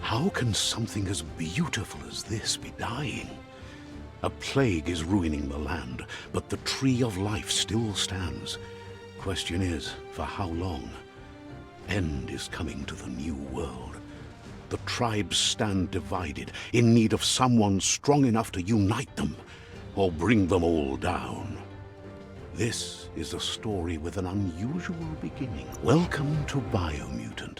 How can something as beautiful as this be dying? A plague is ruining the land, but the tree of life still stands. Question is, for how long? End is coming to the new world. The tribes stand divided, in need of someone strong enough to unite them, or bring them all down. This is a story with an unusual beginning. Welcome to Biomutant.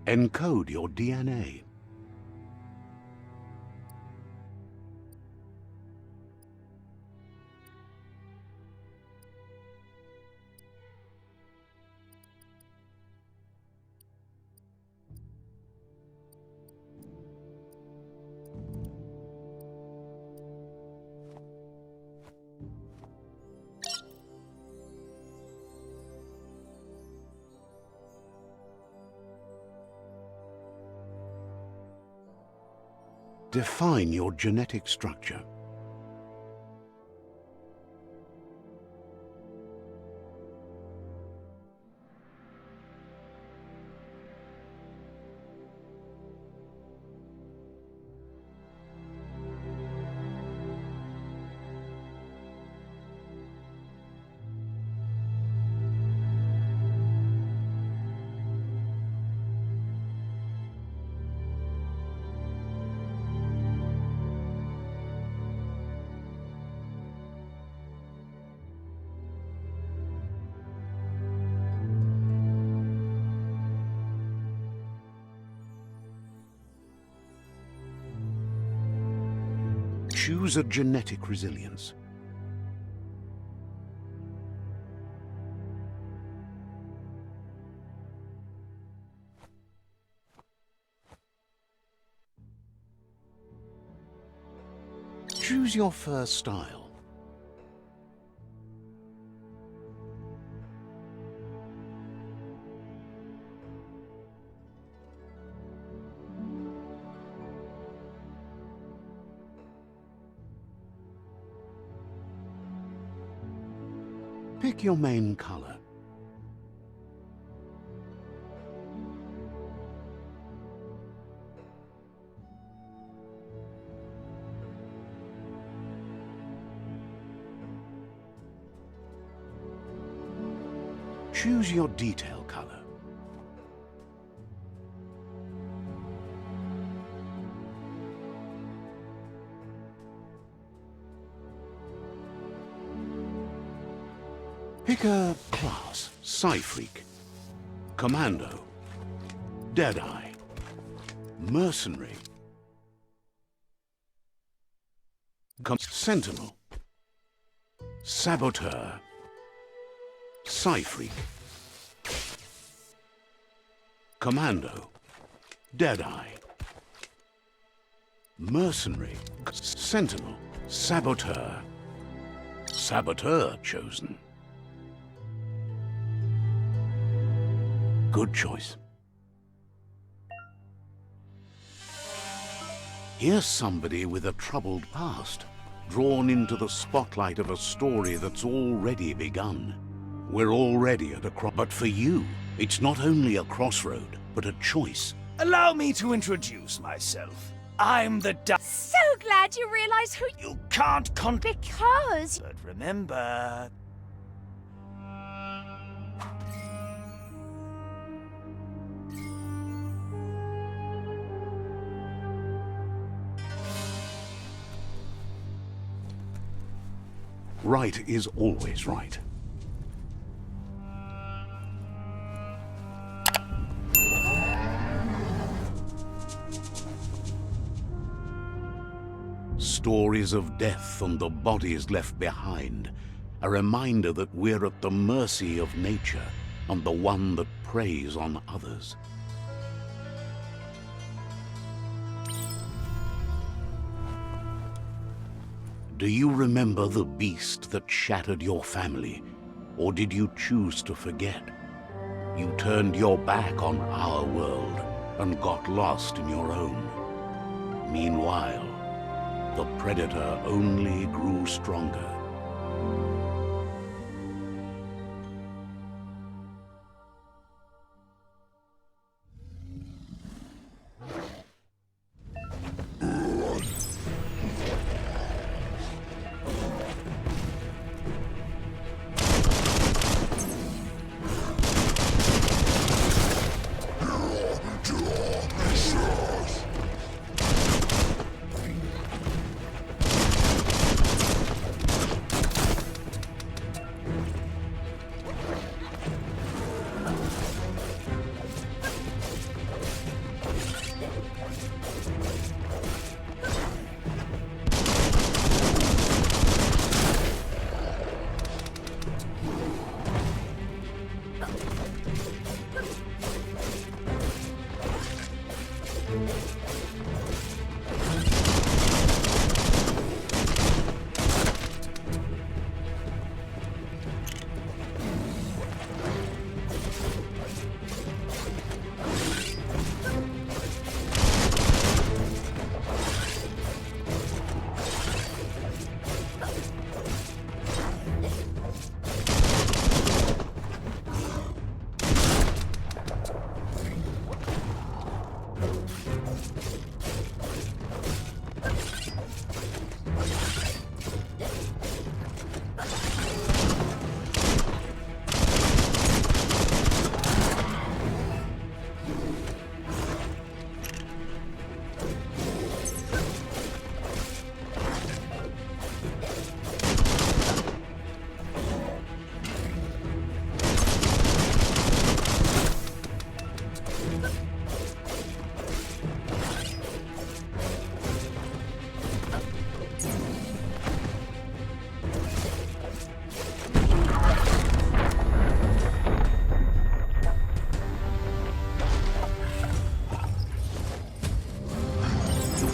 Encode your DNA. Define your genetic structure. Choose a genetic resilience. Choose your first style. Pick your main color. Choose your detail color. Pick a class: Psy-Freak, Commando, Deadeye, Mercenary, Sentinel, Saboteur, Psy-Freak, Commando, Deadeye, Mercenary, Sentinel, Saboteur. Saboteur chosen. Good choice. Here's somebody with a troubled past, drawn into the spotlight of a story that's already begun. We're already at a but for you, it's not only a crossroad, but a choice. Allow me to introduce myself. I'm the So glad you realize who You can't because But remember... Right is always right. Stories of death and the bodies left behind, a reminder that we're at the mercy of nature and the one that preys on others. Do you remember the beast that shattered your family, or did you choose to forget? You turned your back on our world and got lost in your own. Meanwhile, the predator only grew stronger.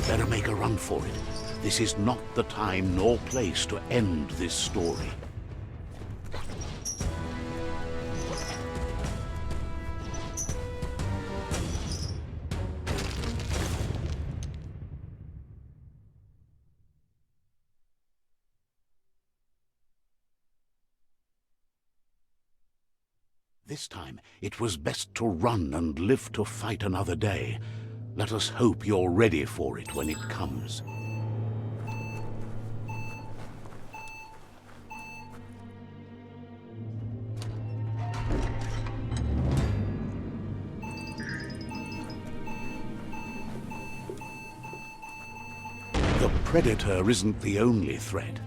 Better make a run for it. This is not the time nor place to end this story. This time, it was best to run and live to fight another day. Let us hope you're ready for it when it comes. The predator isn't the only threat.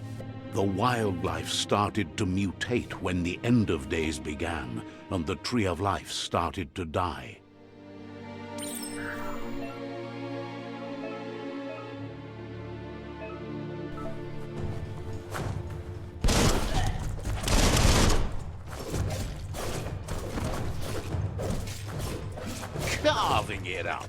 The wildlife started to mutate when the end of days began, and the tree of life started to die. Carving it up.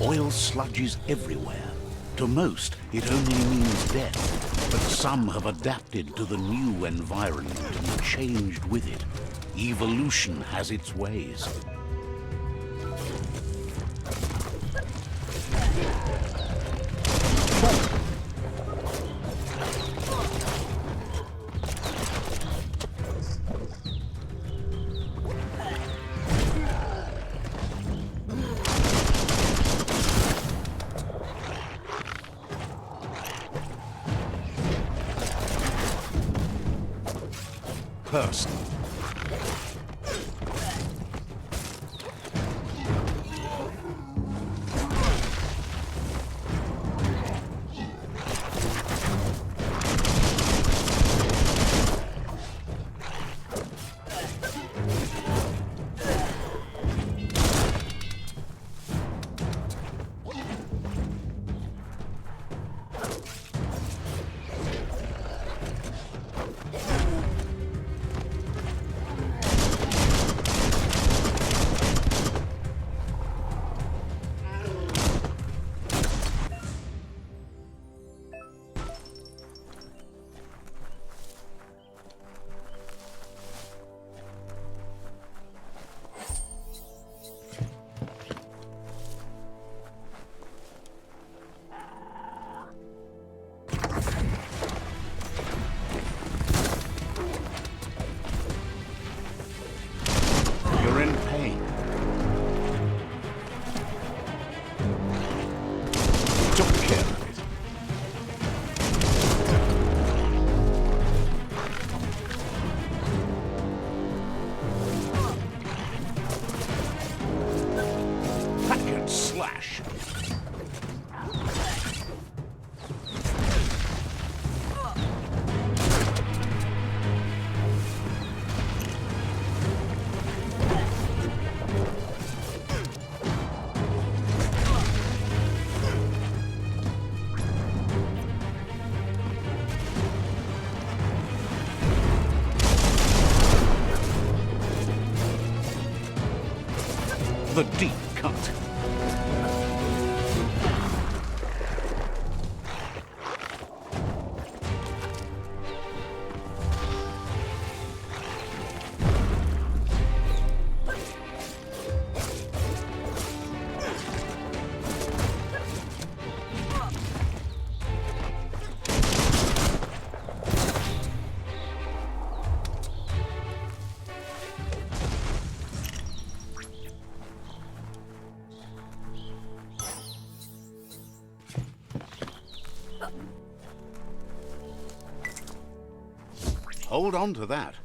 Oil sludges everywhere. To most, it only means death, but some have adapted to the new environment and changed with it. Evolution has its ways. Person. You're in pain. Took care of it. Hack and slash. The deep cut. Hold on to that.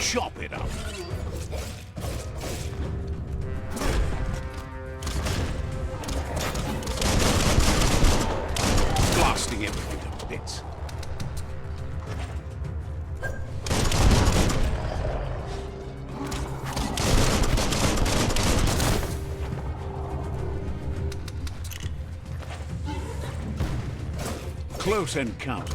Chop it up. Blasting everything to bits. Close encounter.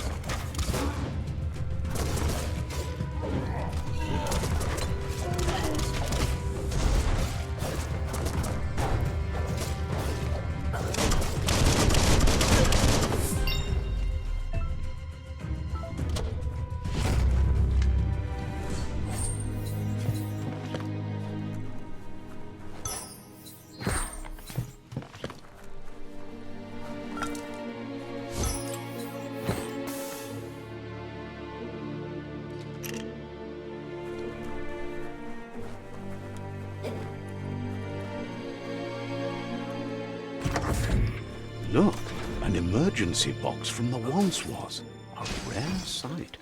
Look, an emergency box from the once was. A rare sight.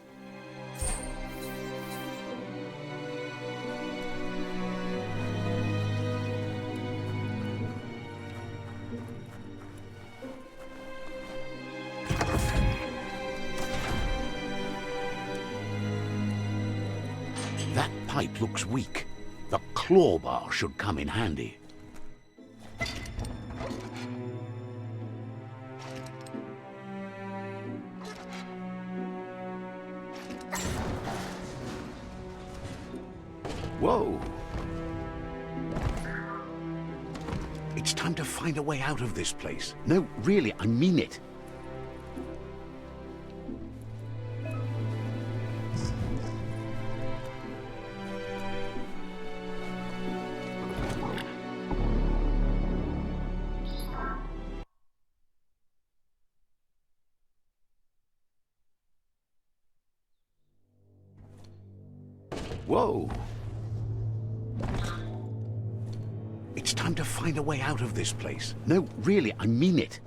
That pipe looks weak. The claw bar should come in handy. Whoa! It's time to find a way out of this place. No, really, I mean it. Whoa! It's time to find a way out of this place. No, really, I mean it.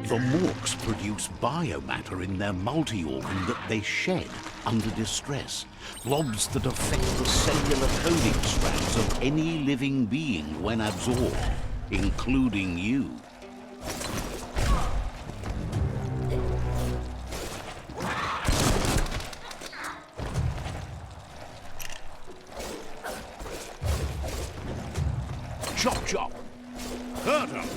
The Morks produce biomatter in their multi-organ that they shed under distress. Blobs that affect the cellular coding strands of any living being when absorbed, including you. Chop chop! Hurt 'em!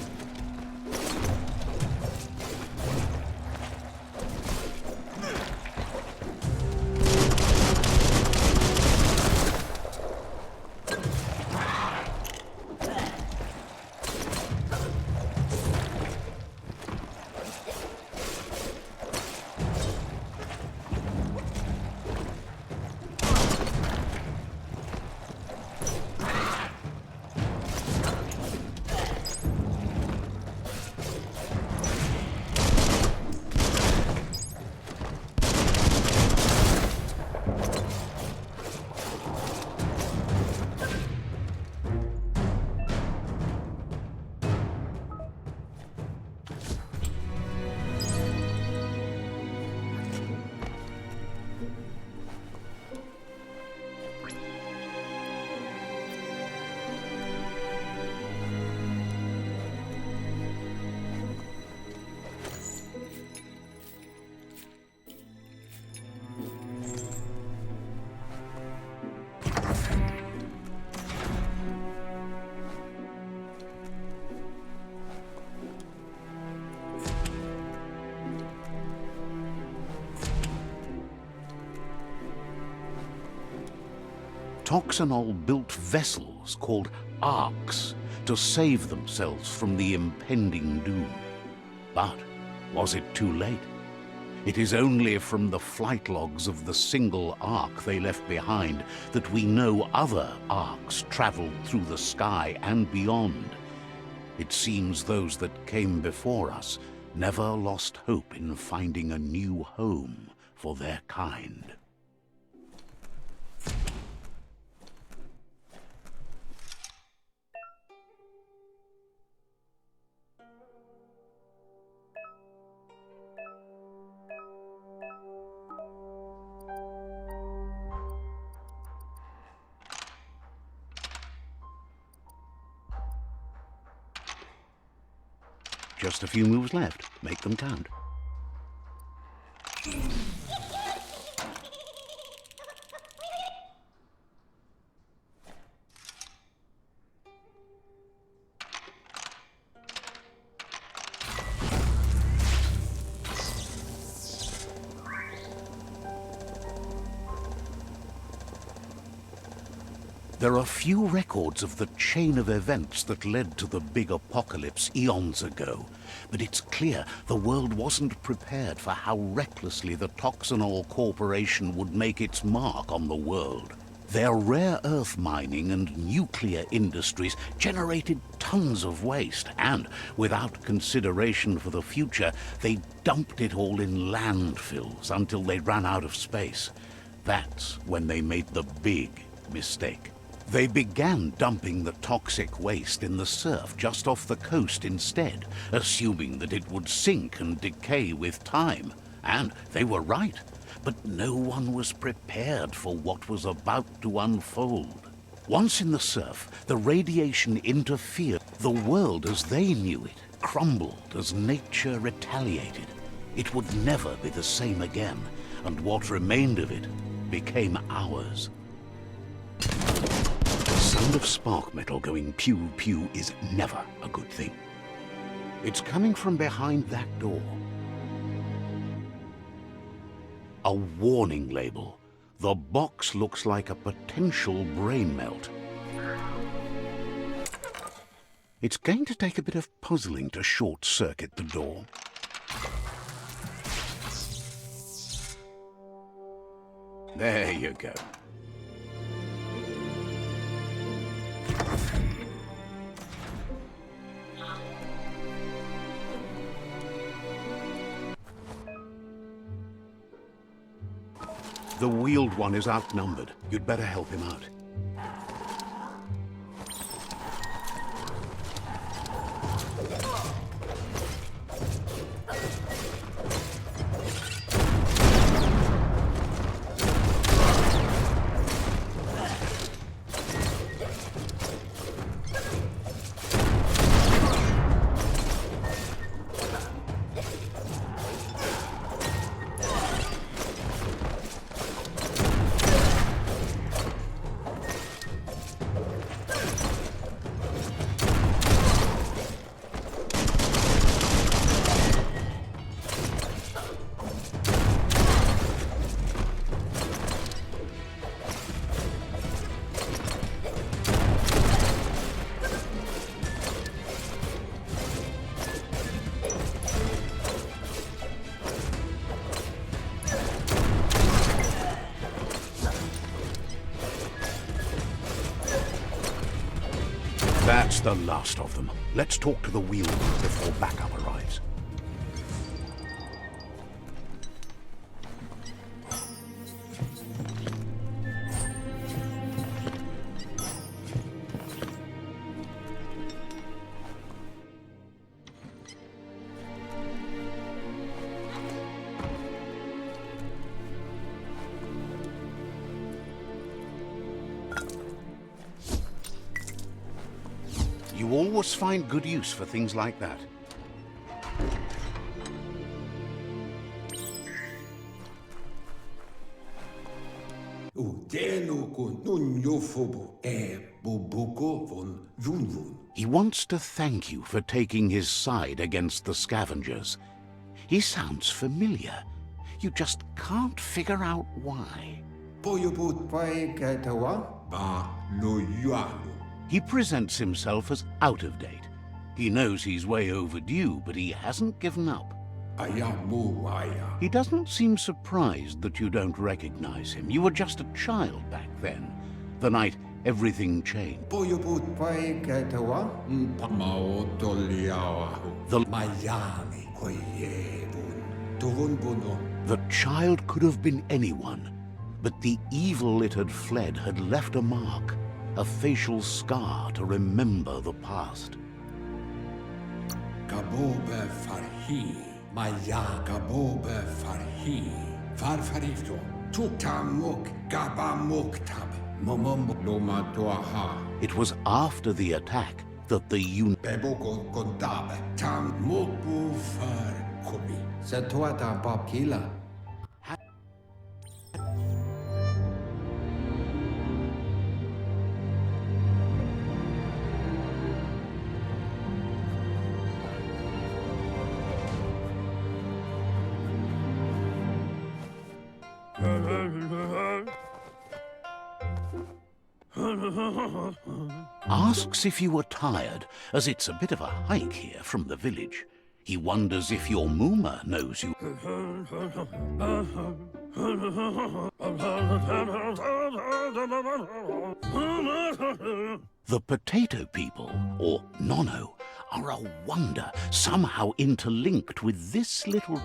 Toxanol built vessels called arks to save themselves from the impending doom. But was it too late? It is only from the flight logs of the single ark they left behind that we know other arks traveled through the sky and beyond. It seems those that came before us never lost hope in finding a new home for their kind. Just a few moves left. Make them count. There are few records of the chain of events that led to the big apocalypse eons ago, but it's clear the world wasn't prepared for how recklessly the Toxanol Corporation would make its mark on the world. Their rare earth mining and nuclear industries generated tons of waste, and without consideration for the future, they dumped it all in landfills until they ran out of space. That's when they made the big mistake. They began dumping the toxic waste in the surf just off the coast instead, assuming that it would sink and decay with time. And they were right. But no one was prepared for what was about to unfold. Once in the surf, the radiation interfered. The world as they knew it crumbled as nature retaliated. It would never be the same again, and what remained of it became ours. The sound of spark metal going pew-pew is never a good thing. It's coming from behind that door. A warning label. The box looks like a potential brain melt. It's going to take a bit of puzzling to short-circuit the door. There you go. The wheeled one is outnumbered. You'd better help him out. That's the last of them. Let's talk to the wheel before backup arrives. You always find good use for things like that. He wants to thank you for taking his side against the scavengers. He sounds familiar. You just can't figure out why. He presents himself as out of date. He knows he's way overdue, but he hasn't given up. He doesn't seem surprised that you don't recognize him. You were just a child back then, the night everything changed. The child could have been anyone, but the evil it had fled had left a mark, a facial scar to remember the past. Gabobe farhi, maya gabobe farhi, farfarito, tutamuk gabamuktab, momom lomatoaha. It was after the attack that the Beboko kondabe, tam mukbu far kubi. Setuata babkila. Asks if you were tired, as it's a bit of a hike here from the village. He wonders if your Mooma knows you. The potato people, or Nono, are a wonder, somehow interlinked with this little...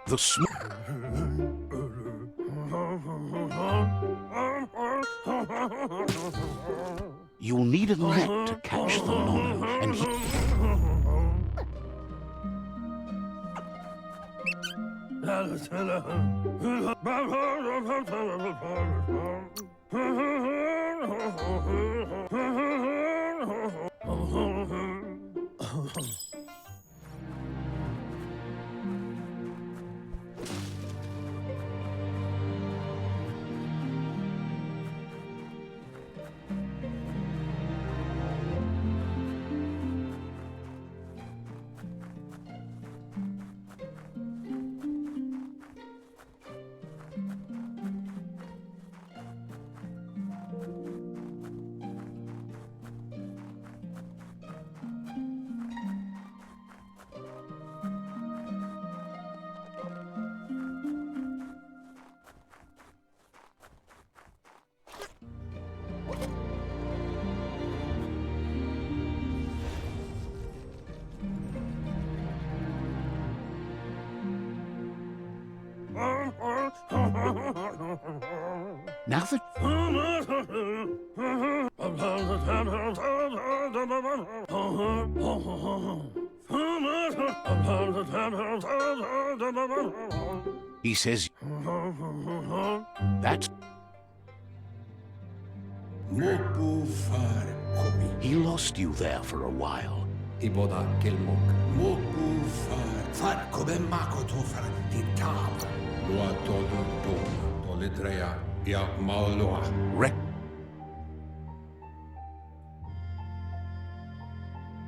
The smoke. You'll need a net to catch the Nono, and he... Now that... He says... That's... He lost you there for a while. Iboda Kilmok. Mopu far Kobemako Tofar Titab. Lua Tolu Dom. Tolitrea Ya Maloa.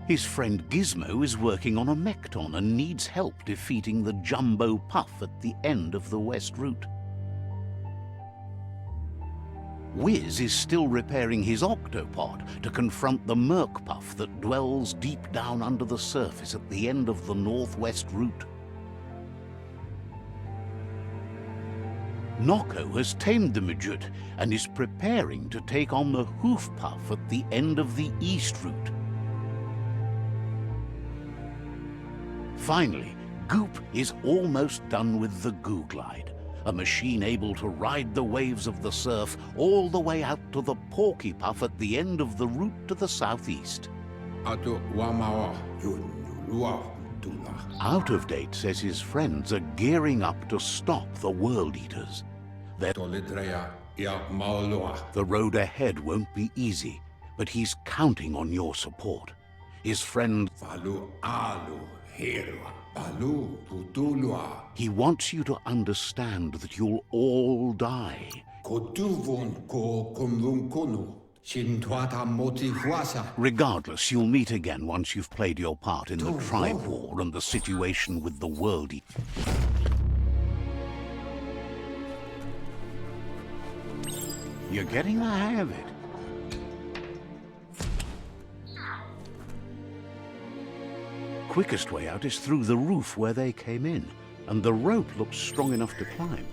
His friend Gizmo is working on a Mekton and needs help defeating the Jumbo Puff at the end of the West Route. Wiz is still repairing his octopod to confront the Merc Puff that dwells deep down under the surface at the end of the Northwest Route. Nocco has tamed the midget and is preparing to take on the Hoof Puff at the end of the East Route. Finally, Goop is almost done with the Goo Glide, a machine able to ride the waves of the surf all the way out to the Porky Puff at the end of the route to the southeast. Out of Date says his friends are gearing up to stop the World Eaters. The road ahead won't be easy, but he's counting on your support. His friend... He wants you to understand that you'll all die. Regardless, you'll meet again once you've played your part in the tribe war and the situation with the World Eater. You're getting the hang of it. Quickest way out is through the roof where they came in. and the rope looks strong enough to climb.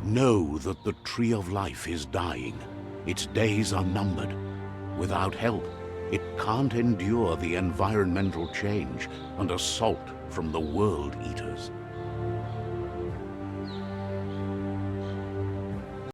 Know that the Tree of Life is dying. Its days are numbered. Without help, it can't endure the environmental change and assault from the World Eaters.